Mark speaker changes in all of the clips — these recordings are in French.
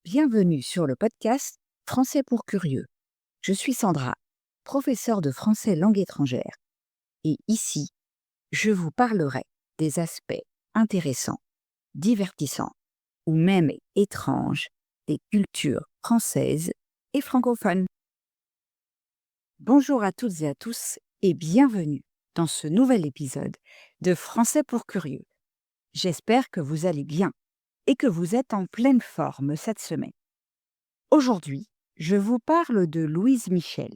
Speaker 1: Bienvenue sur le podcast Français pour curieux. Je suis Sandra, professeure de français langue étrangère, et ici, je vous parlerai des aspects intéressants, divertissants ou même étranges des cultures françaises et francophones. Bonjour à toutes et à tous et bienvenue dans ce nouvel épisode de Français pour curieux. J'espère que vous allez bien et que vous êtes en pleine forme cette semaine. Aujourd'hui, je vous parle de Louise Michel.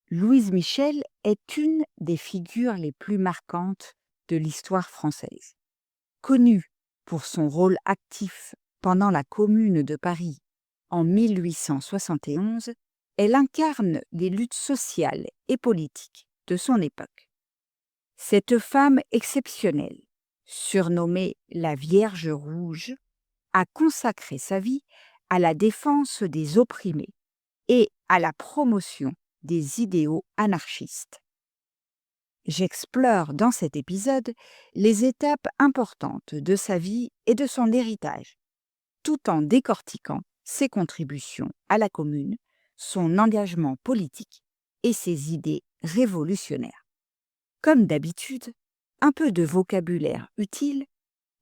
Speaker 1: Louise Michel est une des figures les plus marquantes de l'histoire française. Connue pour son rôle actif pendant la Commune de Paris en 1871, elle incarne les luttes sociales et politiques de son époque. Cette femme exceptionnelle, surnommée la Vierge Rouge, a consacré sa vie à la défense des opprimés et à la promotion des idéaux anarchistes. J'explore dans cet épisode les étapes importantes de sa vie et de son héritage, tout en décortiquant ses contributions à la Commune, son engagement politique et ses idées révolutionnaires. Comme d'habitude, un peu de vocabulaire utile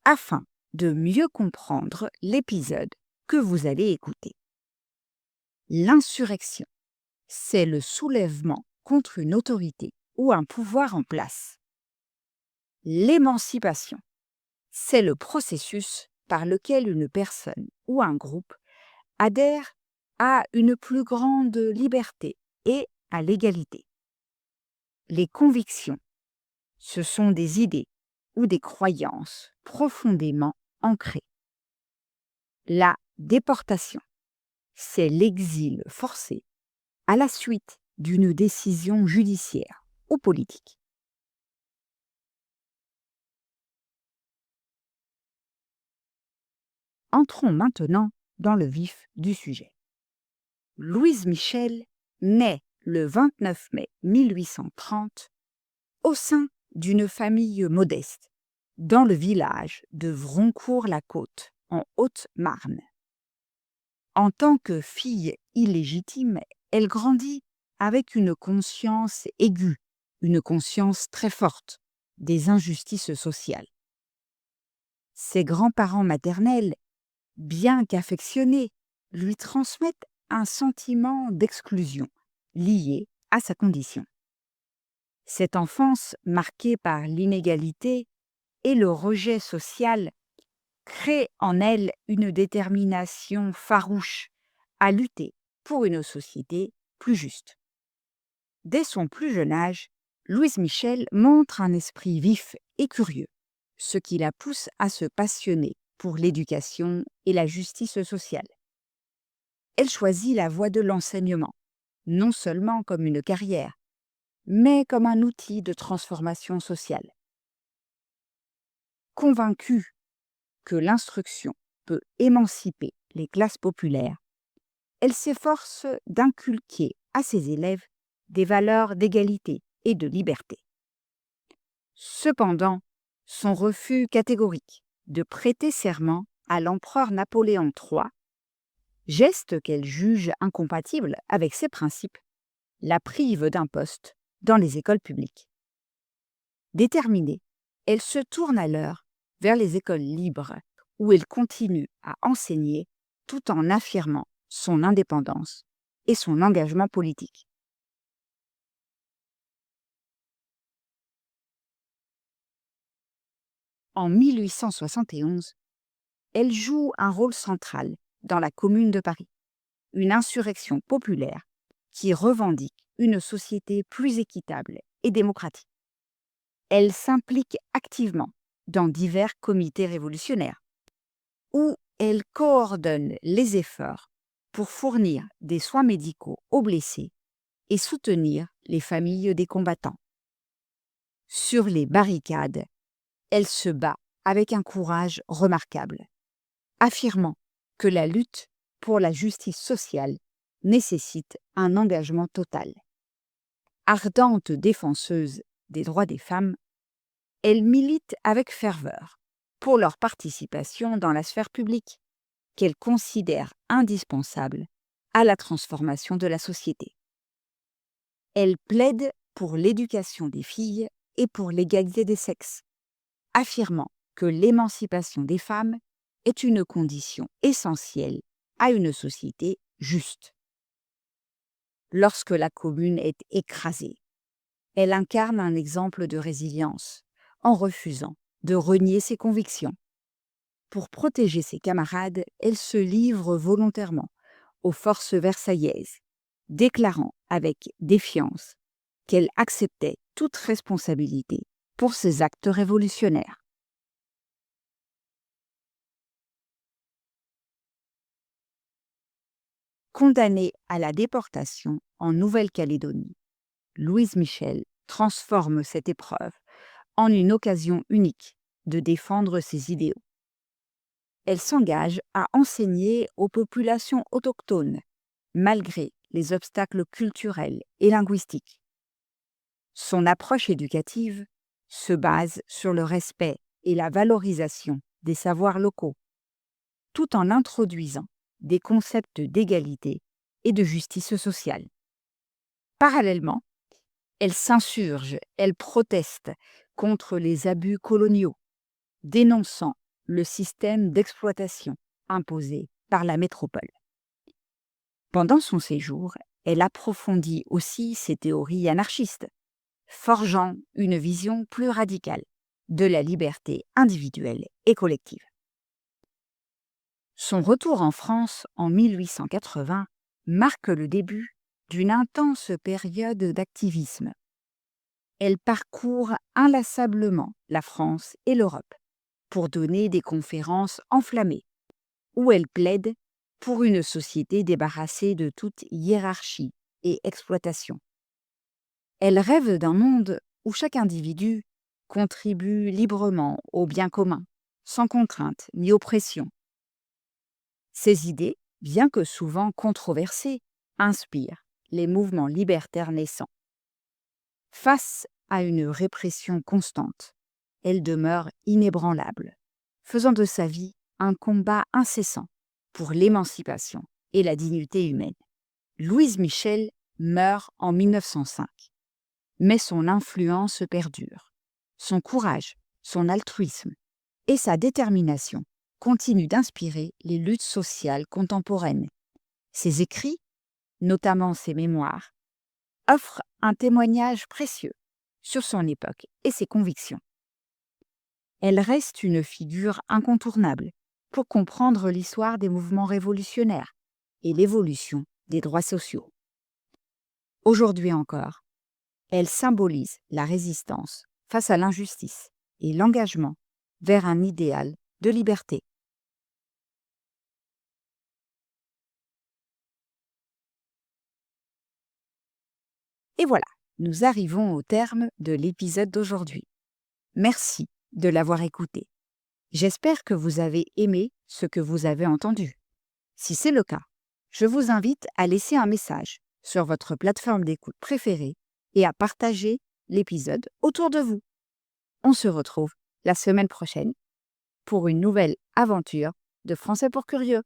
Speaker 1: afin de mieux comprendre l'épisode que vous allez écouter. L'insurrection, c'est le soulèvement contre une autorité ou un pouvoir en place. L'émancipation, c'est le processus par lequel une personne ou un groupe adhère à une plus grande liberté et à l'égalité. Les convictions, ce sont des idées ou des croyances profondément ancrées. La déportation, c'est l'exil forcé à la suite d'une décision judiciaire ou politique. Entrons maintenant dans le vif du sujet. Louise Michel naît le 29 mai 1830 au sein d'une famille modeste dans le village de Vroncourt-la-Côte, en Haute-Marne. En tant que fille illégitime, elle grandit avec une conscience aiguë, une conscience très forte des injustices sociales. Ses grands-parents maternels, bien qu'affectionnés, lui transmettent un sentiment d'exclusion lié à sa condition. Cette enfance marquée par l'inégalité et le rejet social crée en elle une détermination farouche à lutter pour une société plus juste. Dès son plus jeune âge, Louise Michel montre un esprit vif et curieux, ce qui la pousse à se passionner pour l'éducation et la justice sociale. Elle choisit la voie de l'enseignement, non seulement comme une carrière, mais comme un outil de transformation sociale. Convaincue que l'instruction peut émanciper les classes populaires, elle s'efforce d'inculquer à ses élèves des valeurs d'égalité et de liberté. Cependant, son refus catégorique de prêter serment à l'empereur Napoléon III, geste qu'elle juge incompatible avec ses principes, la prive d'un poste dans les écoles publiques. Déterminée, elle se tourne alors vers les écoles libres où elle continue à enseigner tout en affirmant son indépendance et son engagement politique. En 1871, elle joue un rôle central dans la Commune de Paris, une insurrection populaire qui revendique une société plus équitable et démocratique. Elle s'implique activement dans divers comités révolutionnaires, où elle coordonne les efforts pour fournir des soins médicaux aux blessés et soutenir les familles des combattants. Sur les barricades, elle se bat avec un courage remarquable, affirmant que la lutte pour la justice sociale nécessite un engagement total. Ardente défenseuse des droits des femmes, elle milite avec ferveur pour leur participation dans la sphère publique, qu'elle considère indispensables à la transformation de la société. Elle plaide pour l'éducation des filles et pour l'égalité des sexes, affirmant que l'émancipation des femmes est une condition essentielle à une société juste. Lorsque la Commune est écrasée, elle incarne un exemple de résilience en refusant de renier ses convictions. Pour protéger ses camarades, elle se livre volontairement aux forces versaillaises, déclarant avec défiance qu'elle acceptait toute responsabilité pour ses actes révolutionnaires. Condamnée à la déportation en Nouvelle-Calédonie, Louise Michel transforme cette épreuve en une occasion unique de défendre ses idéaux. Elle s'engage à enseigner aux populations autochtones, malgré les obstacles culturels et linguistiques. Son approche éducative se base sur le respect et la valorisation des savoirs locaux, tout en introduisant des concepts d'égalité et de justice sociale. Parallèlement, elle s'insurge, elle proteste contre les abus coloniaux, dénonçant le système d'exploitation imposé par la métropole. Pendant son séjour, elle approfondit aussi ses théories anarchistes, forgeant une vision plus radicale de la liberté individuelle et collective. Son retour en France en 1880 marque le début d'une intense période d'activisme. Elle parcourt inlassablement la France et l'Europe pour donner des conférences enflammées, où elle plaide pour une société débarrassée de toute hiérarchie et exploitation. Elle rêve d'un monde où chaque individu contribue librement au bien commun, sans contrainte ni oppression. Ces idées, bien que souvent controversées, inspirent les mouvements libertaires naissants. Face à une répression constante, elle demeure inébranlable, faisant de sa vie un combat incessant pour l'émancipation et la dignité humaine. Louise Michel meurt en 1905, mais son influence perdure. Son courage, son altruisme et sa détermination continuent d'inspirer les luttes sociales contemporaines. Ses écrits, notamment ses mémoires, offrent un témoignage précieux sur son époque et ses convictions. Elle reste une figure incontournable pour comprendre l'histoire des mouvements révolutionnaires et l'évolution des droits sociaux. Aujourd'hui encore, elle symbolise la résistance face à l'injustice et l'engagement vers un idéal de liberté. Et voilà, nous arrivons au terme de l'épisode d'aujourd'hui. Merci de l'avoir écouté. J'espère que vous avez aimé ce que vous avez entendu. Si c'est le cas, je vous invite à laisser un message sur votre plateforme d'écoute préférée et à partager l'épisode autour de vous. On se retrouve la semaine prochaine pour une nouvelle aventure de Français pour curieux.